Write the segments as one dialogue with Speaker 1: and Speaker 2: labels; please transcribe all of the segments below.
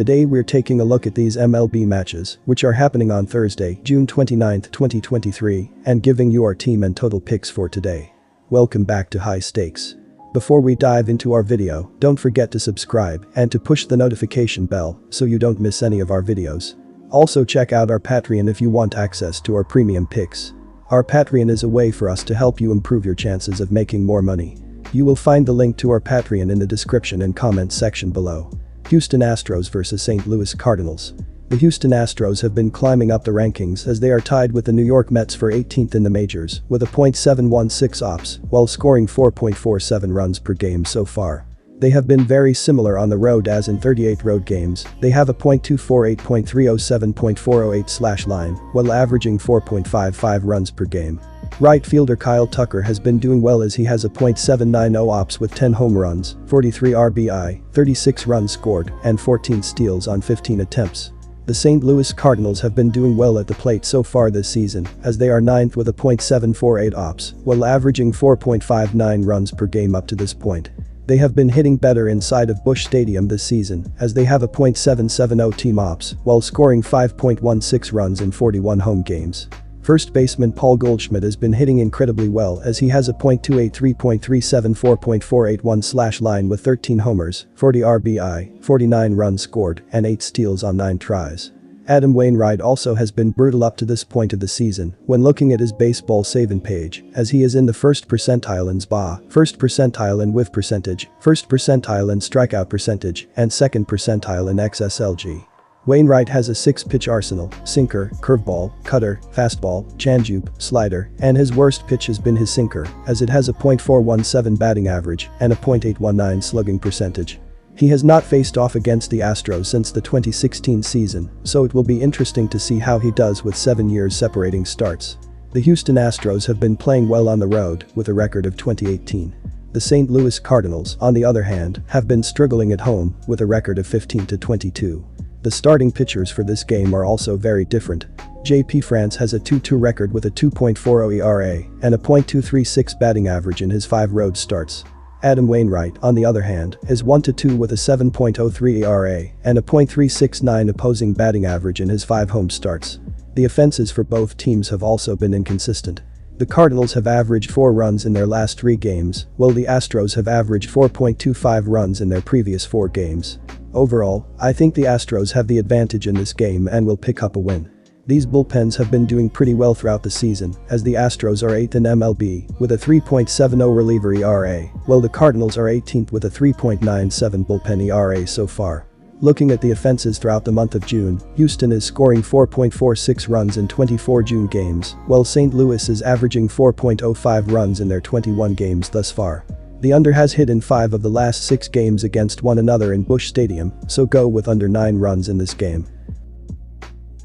Speaker 1: Today we're taking a look at these MLB matches, which are happening on Thursday, June 29, 2023, and giving you our team and total picks for today. Welcome back to High Stakes. Before we dive into our video, don't forget to subscribe and to push the notification bell so you don't miss any of our videos. Also check out our Patreon if you want access to our premium picks. Our Patreon is a way for us to help you improve your chances of making more money. You will find the link to our Patreon in the description and comments section below. Houston Astros vs St. Louis Cardinals. The Houston Astros have been climbing up the rankings as they are tied with the New York Mets for 18th in the majors with a .716 ops while scoring 4.47 runs per game so far. They have been very similar on the road as in 38 road games, they have a .248.307.408 line while averaging 4.55 runs per game. Right fielder Kyle Tucker has been doing well as he has a .790 ops with 10 home runs, 43 RBI, 36 runs scored, and 14 steals on 15 attempts. The St. Louis Cardinals have been doing well at the plate so far this season as they are 9th with a .748 ops while averaging 4.59 runs per game up to this point. They have been hitting better inside of Busch Stadium this season as they have a .770 team ops while scoring 5.16 runs in 41 home games. First baseman Paul Goldschmidt has been hitting incredibly well as he has a .283.374.481 line with 13 homers, 40 RBI, 49 runs scored, and 8 steals on 9 tries. Adam Wainwright also has been brutal up to this point of the season when looking at his baseball saving page as he is in the first percentile in SBA, first percentile in whiff percentage, first percentile in strikeout percentage, and second percentile in XSLG. Wainwright has a 6-pitch arsenal: sinker, curveball, cutter, fastball, changeup, slider, and his worst pitch has been his sinker as it has a .417 batting average and a .819 slugging percentage. He has not faced off against the Astros since the 2016 season, so it will be interesting to see how he does with 7 years separating starts. The Houston Astros have been playing well on the road with a record of 20-18. The St. Louis Cardinals, on the other hand, have been struggling at home with a record of 15-22. The starting pitchers for this game are also very different. JP France has a 2-2 record with a 2.40 ERA and a .236 batting average in his 5 road starts. Adam Wainwright, on the other hand, is 1-2 with a 7.03 ERA and a .369 opposing batting average in his 5 home starts. The offenses for both teams have also been inconsistent. The Cardinals have averaged 4 runs in their last 3 games, while the Astros have averaged 4.25 runs in their previous 4 games. Overall, I think the Astros have the advantage in this game and will pick up a win. These bullpens have been doing pretty well throughout the season as the Astros are 8th in MLB with a 3.70 reliever ERA, while the Cardinals are 18th with a 3.97 bullpen ERA so far. Looking at the offenses throughout the month of June, Houston is scoring 4.46 runs in 24 June games, while St. Louis is averaging 4.05 runs in their 21 games thus far. The under has hit in 5 of the last 6 games against one another in Busch Stadium, so go with under 9 runs in this game.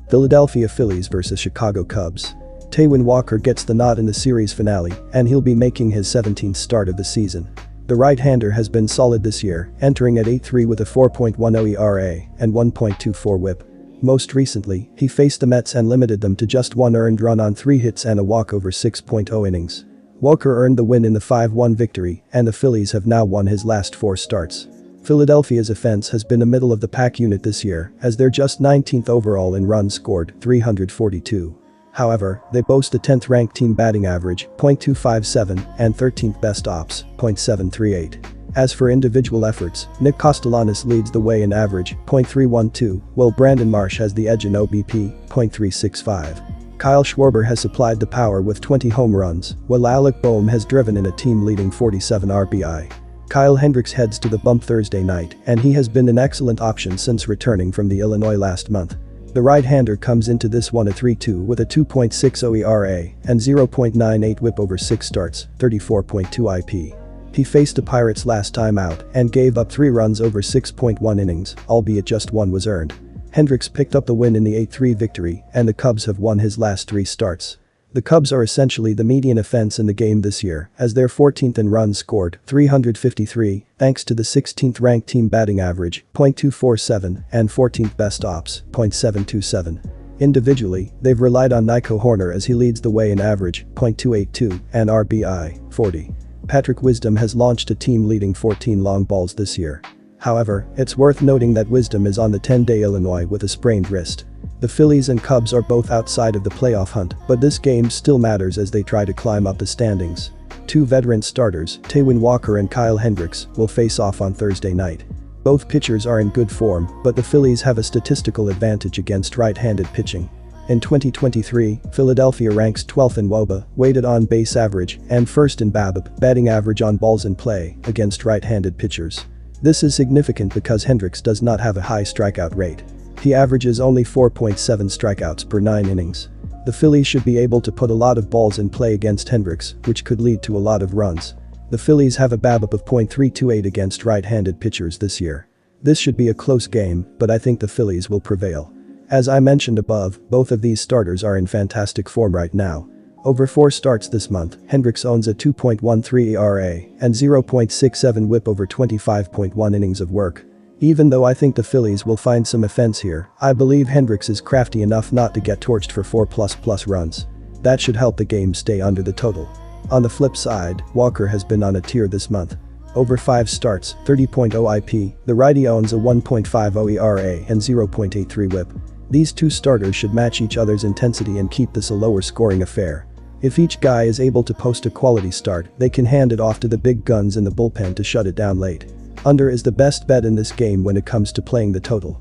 Speaker 1: Philadelphia Phillies vs Chicago Cubs. Taijuan Walker gets the nod in the series finale, and he'll be making his 17th start of the season. The right-hander has been solid this year, entering at 8-3 with a 4.10 ERA and 1.24 WHIP. Most recently, he faced the Mets and limited them to just 1 earned run on 3 hits and a walk over 6.0 innings. Walker earned the win in the 5-1 victory, and the Phillies have now won his last 4 starts. Philadelphia's offense has been a middle-of-the-pack unit this year as they're just 19th overall in runs scored, 342. However, they boast a 10th-ranked team batting average, .257, and 13th best ops, .738. As for individual efforts, Nick Castellanos leads the way in average, .312, while Brandon Marsh has the edge in OBP, .365. Kyle Schwarber has supplied the power with 20 home runs, while Alec Boehm has driven in a team-leading 47 RBI. Kyle Hendricks heads to the bump Thursday night, and he has been an excellent option since returning from the Illinois last month. The right-hander comes into this one at 3-2 with a 2.60 ERA and 0.98 WHIP over 6 starts, 34.2 IP. He faced the Pirates last time out and gave up 3 runs over 6.1 innings, albeit just 1 was earned. Hendricks picked up the win in the 8-3 victory, and the Cubs have won his last 3 starts. The Cubs are essentially the median offense in the game this year as they're 14th in runs scored, 353, thanks to the 16th ranked team batting average, .247, and 14th best ops, .727. Individually, they've relied on Nico Horner as he leads the way in average, .282, and RBI, 40. Patrick Wisdom has launched a team leading 14 long balls this year. However, it's worth noting that Wisdom is on the 10-day Illinois with a sprained wrist. The Phillies and Cubs are both outside of the playoff hunt, but this game still matters as they try to climb up the standings. Two veteran starters, Taijuan Walker and Kyle Hendricks, will face off on Thursday night. Both pitchers are in good form, but the Phillies have a statistical advantage against right-handed pitching. In 2023, Philadelphia ranks 12th in WOBA, weighted on base average, and 1st in BABIP, batting average on balls in play, against right-handed pitchers. This is significant because Hendricks does not have a high strikeout rate. He averages only 4.7 strikeouts per 9 innings. The Phillies should be able to put a lot of balls in play against Hendricks, which could lead to a lot of runs. The Phillies have a BABIP of .328 against right-handed pitchers this year. This should be a close game, but I think the Phillies will prevail. As I mentioned above, both of these starters are in fantastic form right now. Over 4 starts this month, Hendricks owns a 2.13 ERA and 0.67 WHIP over 25.1 innings of work. Even though I think the Phillies will find some offense here, I believe Hendricks is crafty enough not to get torched for 4+ runs. That should help the game stay under the total. On the flip side, Walker has been on a tear this month. Over 5 starts, 30.0 IP, the righty owns a 1.50 ERA and 0.83 WHIP. These two starters should match each other's intensity and keep this a lower scoring affair. If each guy is able to post a quality start, they can hand it off to the big guns in the bullpen to shut it down late. Under is the best bet in this game when it comes to playing the total.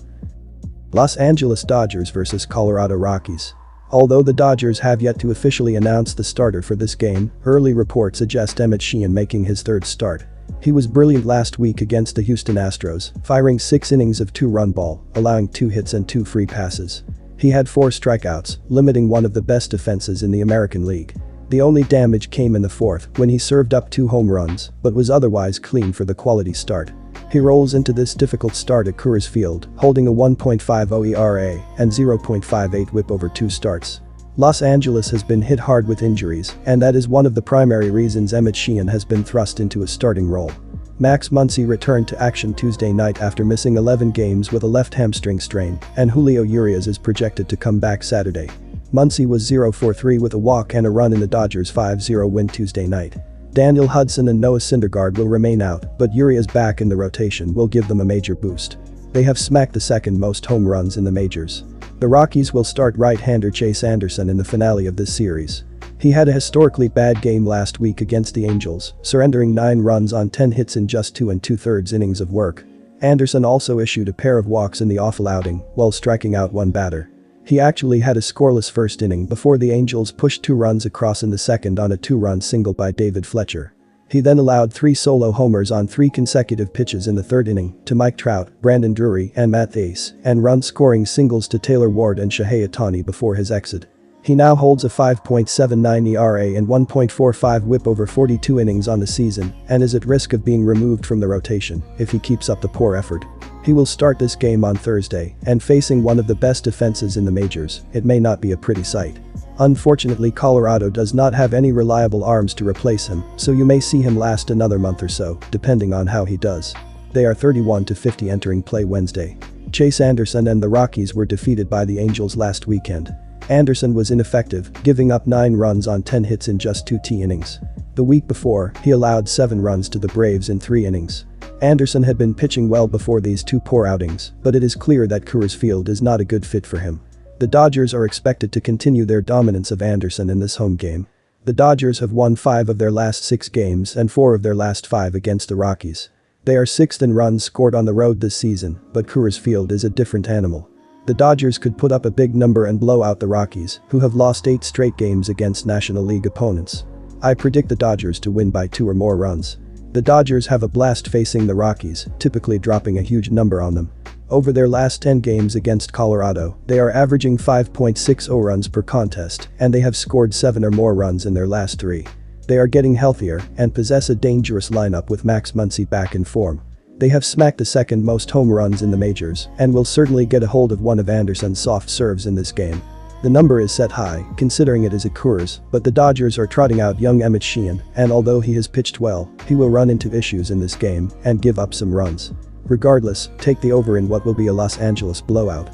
Speaker 1: Los Angeles Dodgers vs Colorado Rockies. Although the Dodgers have yet to officially announce the starter for this game, early reports suggest Emmett Sheehan making his 3rd start. He was brilliant last week against the Houston Astros, firing 6 innings of 2-run ball, allowing 2 hits and 2 free passes. He had 4 strikeouts, limiting one of the best defenses in the American League. The only damage came in the 4th when he served up 2 home runs, but was otherwise clean for the quality start. He rolls into this difficult start at Coors Field, holding a 1.50 ERA and 0.58 WHIP over 2 starts. Los Angeles has been hit hard with injuries, and that is one of the primary reasons Emmett Sheehan has been thrust into a starting role. Max Muncy returned to action Tuesday night after missing 11 games with a left hamstring strain, and Julio Urias is projected to come back Saturday. Muncy was 0-for-3 with a walk and a run in the Dodgers' 5-0 win Tuesday night. Daniel Hudson and Noah Syndergaard will remain out, but Urias back in the rotation will give them a major boost. They have smacked the 2nd most home runs in the majors. The Rockies will start right-hander Chase Anderson in the finale of this series. He had a historically bad game last week against the Angels, surrendering 9 runs on 10 hits in just 2 2/3 innings of work. Anderson also issued a pair of walks in the awful outing, while striking out 1 batter. He actually had a scoreless 1st inning before the Angels pushed 2 runs across in the 2nd on a 2-run single by David Fletcher. He then allowed 3 solo homers on 3 consecutive pitches in the 3rd inning to Mike Trout, Brandon Drury, and Matt Thaiss, and run-scoring singles to Taylor Ward and Shohei Ohtani before his exit. He now holds a 5.79 ERA and 1.45 WHIP over 42 innings on the season and is at risk of being removed from the rotation if he keeps up the poor effort. He will start this game on Thursday, and facing one of the best defenses in the majors, it may not be a pretty sight. Unfortunately, Colorado does not have any reliable arms to replace him, so you may see him last another month or so, depending on how he does. They are 31-50 entering play Wednesday. Chase Anderson and the Rockies were defeated by the Angels last weekend. Anderson was ineffective, giving up 9 runs on 10 hits in just 2 innings. The week before, he allowed 7 runs to the Braves in 3 innings. Anderson had been pitching well before these 2 poor outings, but it is clear that Coors Field is not a good fit for him. The Dodgers are expected to continue their dominance of Anderson in this home game. The Dodgers have won 5 of their last 6 games and 4 of their last 5 against the Rockies. They are 6th in runs scored on the road this season, but Coors Field is a different animal. The Dodgers could put up a big number and blow out the Rockies, who have lost 8 straight games against National League opponents. I predict the Dodgers to win by 2 or more runs. The Dodgers have a blast facing the Rockies, typically dropping a huge number on them. Over their last 10 games against Colorado, they are averaging 5.60 runs per contest, and they have scored 7 or more runs in their last 3. They are getting healthier and possess a dangerous lineup with Max Muncy back in form. They have smacked the 2nd most home runs in the majors and will certainly get a hold of one of Anderson's soft serves in this game. The number is set high, considering it is at Coors, but the Dodgers are trotting out young Emmett Sheehan, and although he has pitched well, he will run into issues in this game and give up some runs. Regardless, take the over in what will be a Los Angeles blowout.